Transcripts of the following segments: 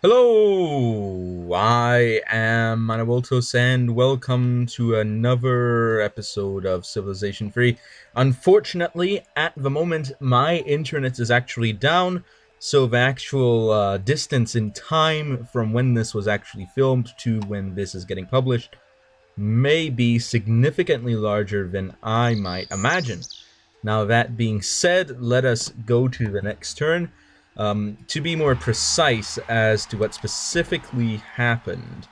Hello, I am Manaboltos and welcome to another episode of Civilization 3. Unfortunately, at the moment, my internet is actually down, so the actual distance in time from when this was actually filmed to when this is getting published may be significantly larger than I might imagine. Now, that being said, let us go to the next turn. To be more precise as to what specifically happened,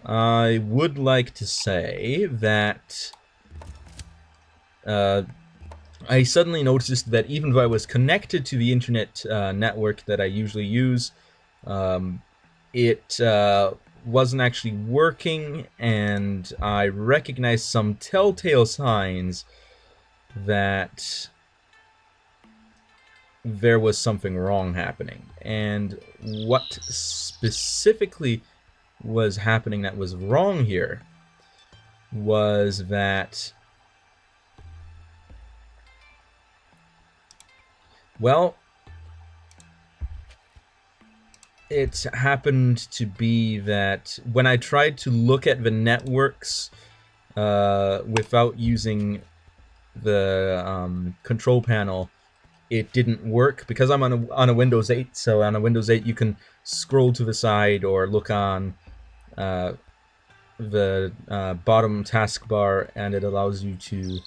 I would like to say that I suddenly noticed that even though I was connected to the internet network that I usually use, it wasn't actually working, and I recognized some telltale signs that there was something wrong happening. And what specifically was happening that was wrong here was that, well, it happened to be that when I tried to look at the networks without using the control panel, it didn't work because I'm on a Windows 8. So on a Windows 8, you can scroll to the side or look on the bottom taskbar, and it allows you to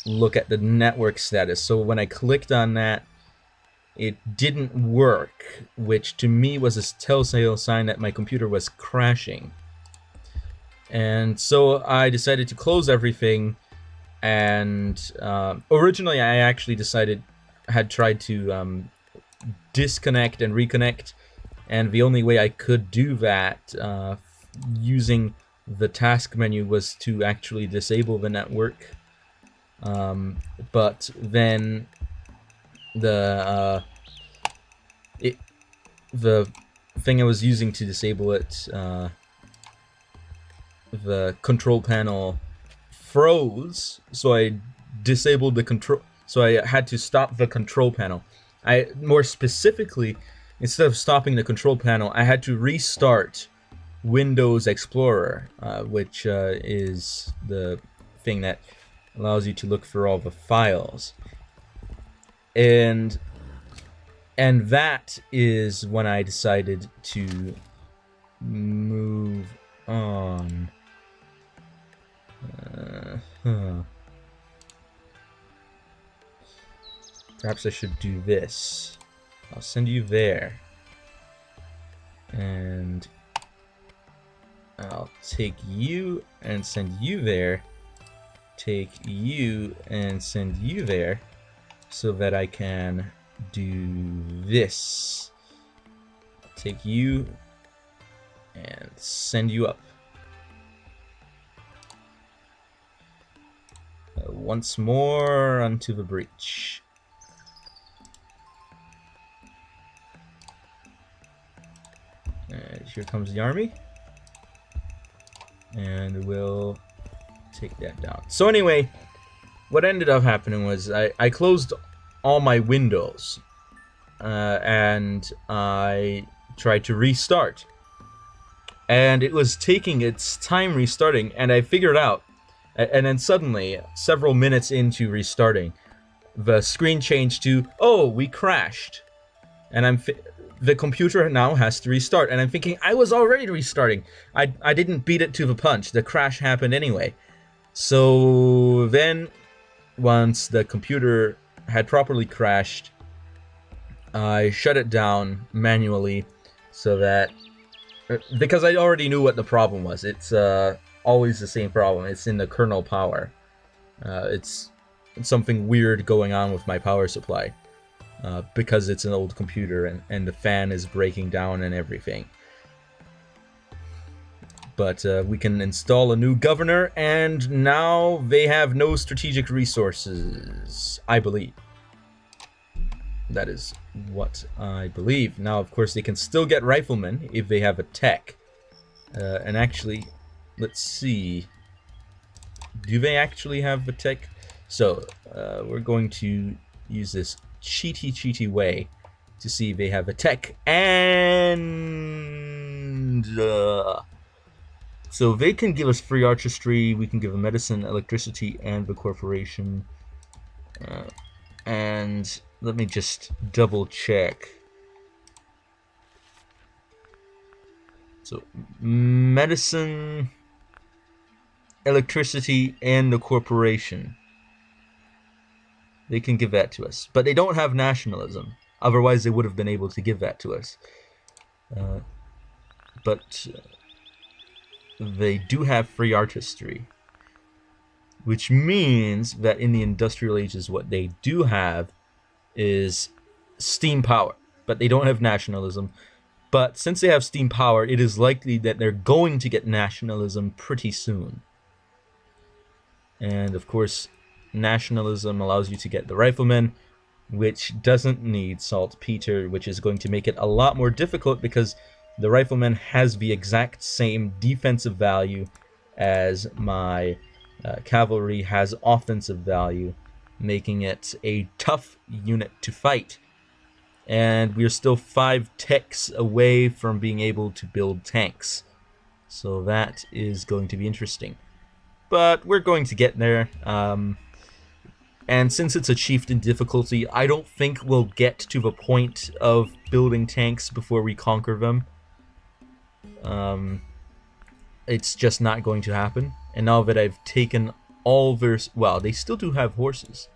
look at the network status. So when I clicked on that, it didn't work, which to me was a telltale sign that my computer was crashing. And so I decided to close everything. And originally, I actually had tried to disconnect and reconnect, and the only way I could do that using the task menu was to actually disable the network. But then the thing I was using to disable it, the control panel froze, so I disabled the control. So I had to stop the control panel. More specifically, instead of stopping the control panel, I had to restart Windows Explorer, which is the thing that allows you to look for all the files. And that is when I decided to move on. Perhaps I should do this. I'll send you there. And I'll take you and send you there. Take you and send you there. So that I can do this. I'll take you and send you up. Once more unto the breach. Here comes the army, and we'll take that down. So anyway, what ended up happening was I closed all my windows, and I tried to restart, and it was taking its time restarting, and I figured out, and then suddenly, several minutes into restarting, the screen changed to, oh, we crashed, and the computer now has to restart, and I'm thinking, I was already restarting. I didn't beat it to the punch. The crash happened anyway. So then, once the computer had properly crashed, I shut it down manually, so that, because I already knew what the problem was. It's always the same problem. It's in the kernel power. It's something weird going on with my power supply. Because it's an old computer and the fan is breaking down and everything. But we can install a new governor, and now they have no strategic resources, I believe. That is what I believe. Now, of course, they can still get riflemen if they have a tech. And actually, let's see. Do they actually have a tech? So, we're going to use this cheaty way to see if they have a tech, and and so they can give us free artistry. We can give them medicine, electricity, and the corporation. And let me just double check. So medicine, electricity, and the corporation. They can give that to us, but they don't have nationalism. Otherwise, they would have been able to give that to us. But they do have free artistry, which means that in the industrial ages, what they do have is steam power, but they don't have nationalism. But since they have steam power, it is likely that they're going to get nationalism pretty soon. And of course, nationalism allows you to get the riflemen, which doesn't need saltpeter, which is going to make it a lot more difficult because the rifleman has the exact same defensive value as my cavalry has offensive value, making it a tough unit to fight. And we're still 5 ticks away from being able to build tanks. So that is going to be interesting. But we're going to get there. And since it's a chieftain difficulty, I don't think we'll get to the point of building tanks before we conquer them. It's just not going to happen. And now that I've taken all their... Well, they still do have horses.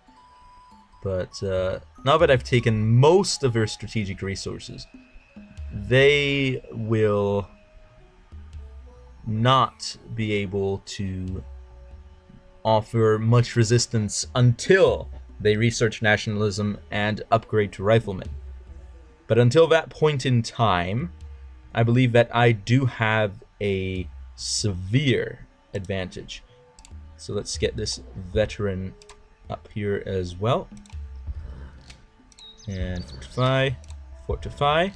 But now that I've taken most of their strategic resources, they will not be able to offer much resistance until they research nationalism and upgrade to riflemen. But until that point in time, I believe that I do have a severe advantage. So let's get this veteran up here as well. And fortify, fortify.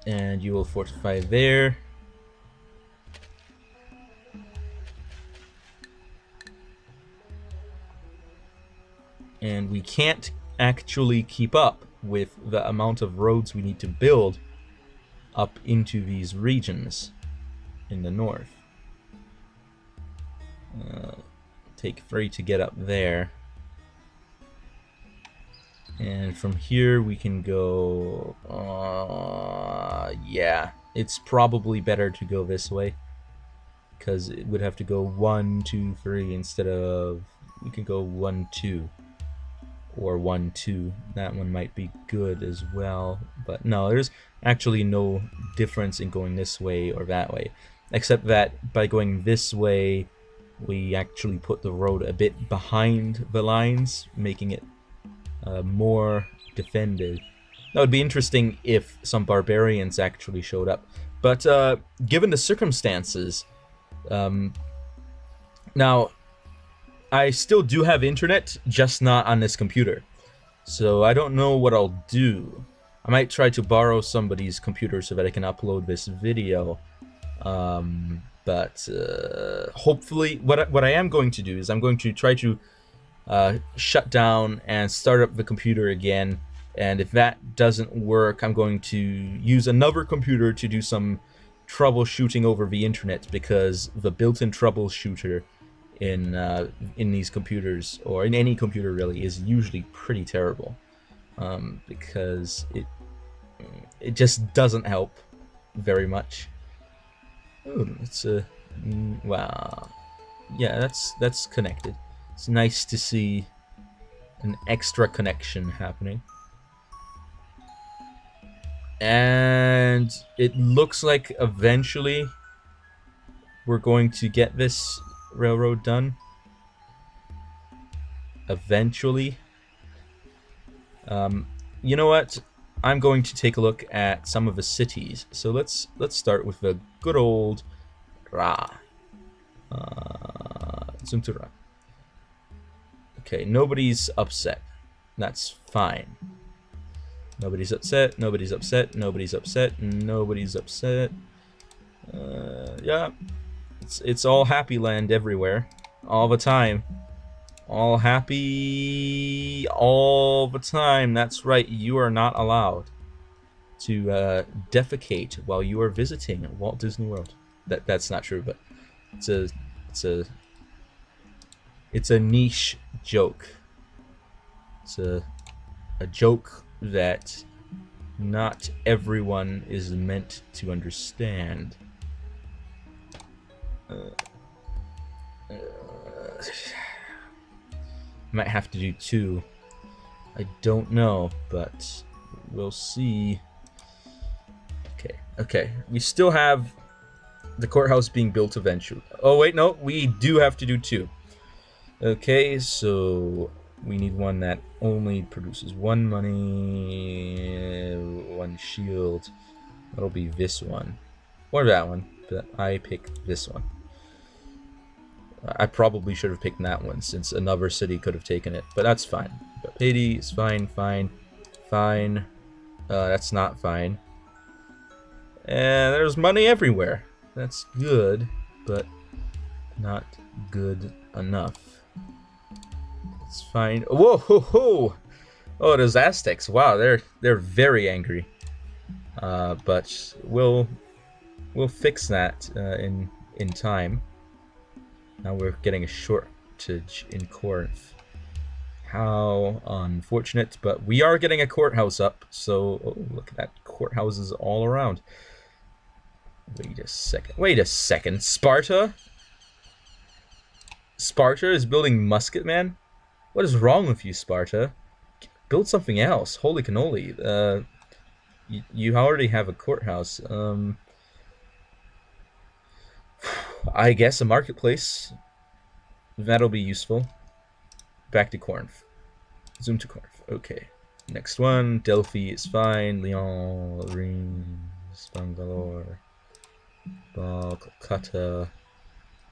And you will fortify there. And we can't actually keep up with the amount of roads we need to build up into these regions in the north. Take 3 to get up there. And from here we can go... yeah, it's probably better to go this way, because it would have to go 1, 2, 3 instead of... We can go 1, 2. Or 1, 2. That one might be good as well. But no, there's actually no difference in going this way or that way. Except that by going this way, we actually put the road a bit behind the lines, making it more defended. That would be interesting if some barbarians actually showed up. But given the circumstances, now I still do have internet, just not on this computer. So I don't know what I'll do. I might try to borrow somebody's computer so that I can upload this video. But hopefully, what I am going to do is I'm going to try to shut down and start up the computer again. And if that doesn't work, I'm going to use another computer to do some troubleshooting over the internet, because the built-in troubleshooter in these computers, or in any computer really, is usually pretty terrible, because it just doesn't help very much. Oh, it's a wow, yeah, that's connected. It's nice to see an extra connection happening. And it looks like eventually we're going to get this railroad done. Eventually. You know what? I'm going to take a look at some of the cities. So let's start with the good old Ra. Zuntura. Okay, nobody's upset. That's fine. Nobody's upset, nobody's upset, nobody's upset, nobody's upset. Yeah, it's all happy land everywhere, all the time. All happy, all the time. That's right, you are not allowed to defecate while you are visiting Walt Disney World. That's not true, but it's a niche joke. It's a joke that not everyone is meant to understand. Might have to do 2. I don't know, but we'll see. Okay. We still have the courthouse being built eventually. Oh, wait, no. We do have to do 2. Okay, so we need one that only produces 1 money, 1 shield. That'll be this one. Or that one, but I pick this one. I probably should have picked that one, since another city could have taken it, but that's fine. But Pity is fine. That's not fine. And there's money everywhere. That's good, but not good enough. It's fine. Whoa, ho, ho! Oh, those Aztecs. Wow, they're very angry. But we'll fix that in time. Now we're getting a shortage in Corinth. How unfortunate, but we are getting a courthouse up, so oh, look at that, courthouses all around. Wait a second, Sparta is building Musketman? What is wrong with you, Sparta? Build something else. Holy cannoli. You already have a courthouse. I guess a marketplace. That'll be useful. Back to Corinth. Zoom to Corinth. Okay. Next one. Delphi is fine. Lyon, Reims, Bangalore, Calcutta,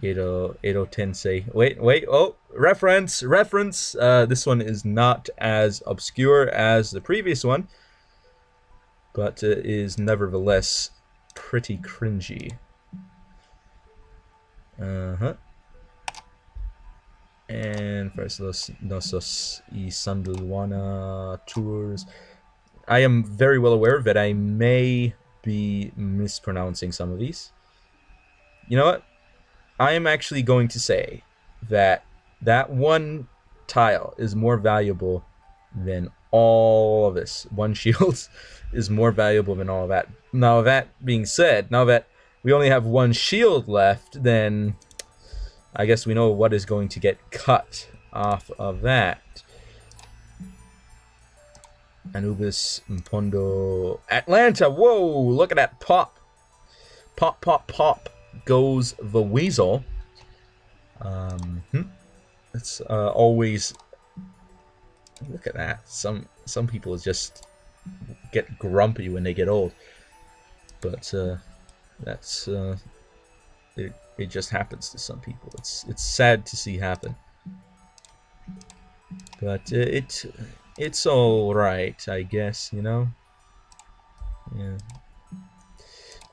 Edo Tensei. Wait. Oh, reference. This one is not as obscure as the previous one, but is nevertheless pretty cringy. And first Nosos y Sanduana tours. I am very well aware that I may be mispronouncing some of these. You know what? I am actually going to say that one tile is more valuable than all of this. 1 shield is more valuable than all of that. Now, that being said, now that we only have 1 shield left, then I guess we know what is going to get cut off of that. Anubis, Mpondo, Atlanta. Whoa, look at that pop. Pop goes the weasel. It's always, look at that. Some people just get grumpy when they get old. But that's it just happens to some people. It's sad to see happen. But it's all right, I guess, you know. Yeah.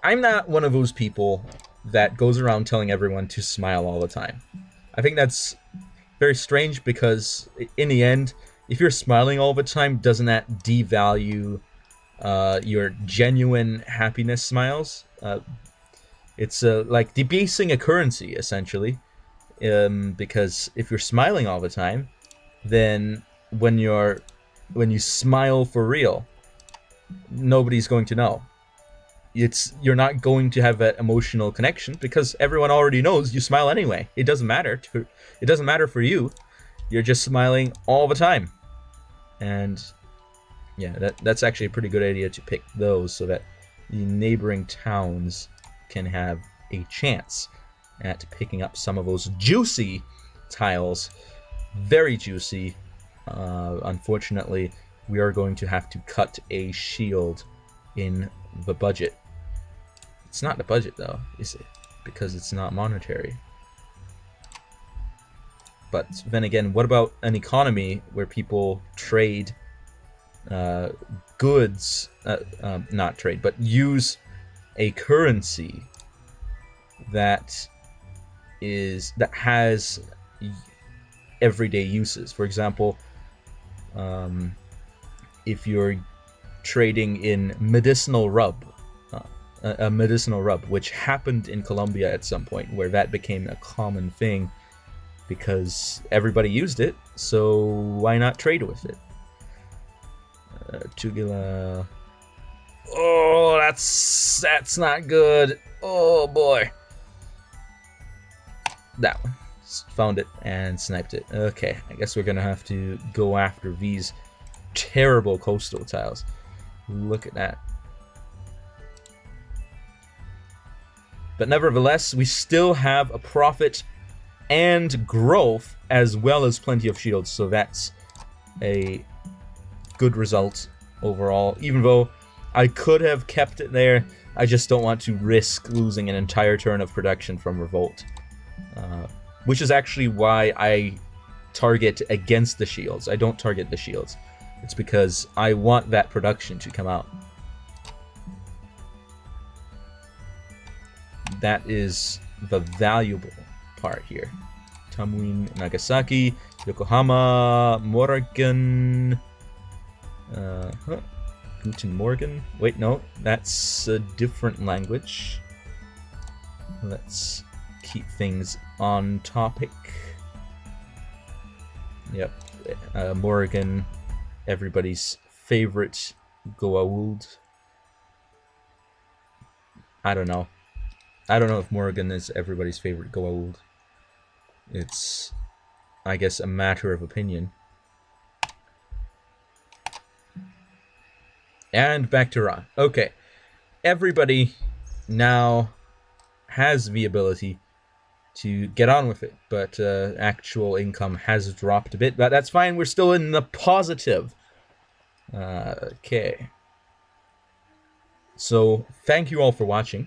I'm not one of those people that goes around telling everyone to smile all the time. I think that's very strange because in the end, if you're smiling all the time, doesn't that devalue your genuine happiness smiles? It's like debasing a currency, essentially. Because if you're smiling all the time, then when you smile for real, nobody's going to know. You're not going to have that emotional connection because everyone already knows you smile anyway. It doesn't matter. It doesn't matter for you. You're just smiling all the time. And yeah, that's actually a pretty good idea to pick those so that the neighboring towns can have a chance at picking up some of those juicy tiles. Very juicy. Unfortunately, we are going to have to cut a shield in the budget. It's not the budget though, is it? Because it's not monetary. But then again, what about an economy where people trade goods, not trade, but use a currency that has everyday uses? For example, if you're trading in medicinal rub. A medicinal rub, which happened in Colombia at some point, where that became a common thing because everybody used it, so why not trade with it? Tugela. Oh, that's not good. Oh boy. That one. Found it and sniped it. Okay, I guess we're gonna have to go after these terrible coastal tiles. Look at that. But nevertheless, we still have a profit and growth as well as plenty of shields, so that's a good result overall. Even though I could have kept it there, I just don't want to risk losing an entire turn of production from Revolt. Which is actually why I target against the shields. I don't target the shields. It's because I want that production to come out. That is the valuable part here. Tamuin, Nagasaki, Yokohama, Morgan, Guten Morgen. Wait, no, that's a different language. Let's keep things on topic. Yep, Morgan, everybody's favorite Goa'uld. I don't know if Morgan is everybody's favorite Goa'uld. It's, I guess, a matter of opinion. And back to Ra. Okay, everybody now has the ability to get on with it, but actual income has dropped a bit, but that's fine. We're still in the positive. Okay. So, thank you all for watching,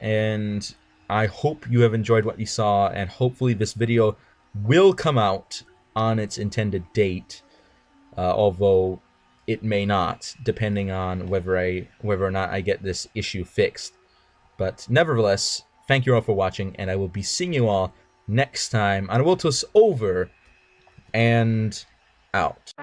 and I hope you have enjoyed what you saw, and hopefully this video will come out on its intended date, although it may not, depending on whether or not I get this issue fixed. But nevertheless, thank you all for watching, and I will be seeing you all next time on Wiltus Over and Out.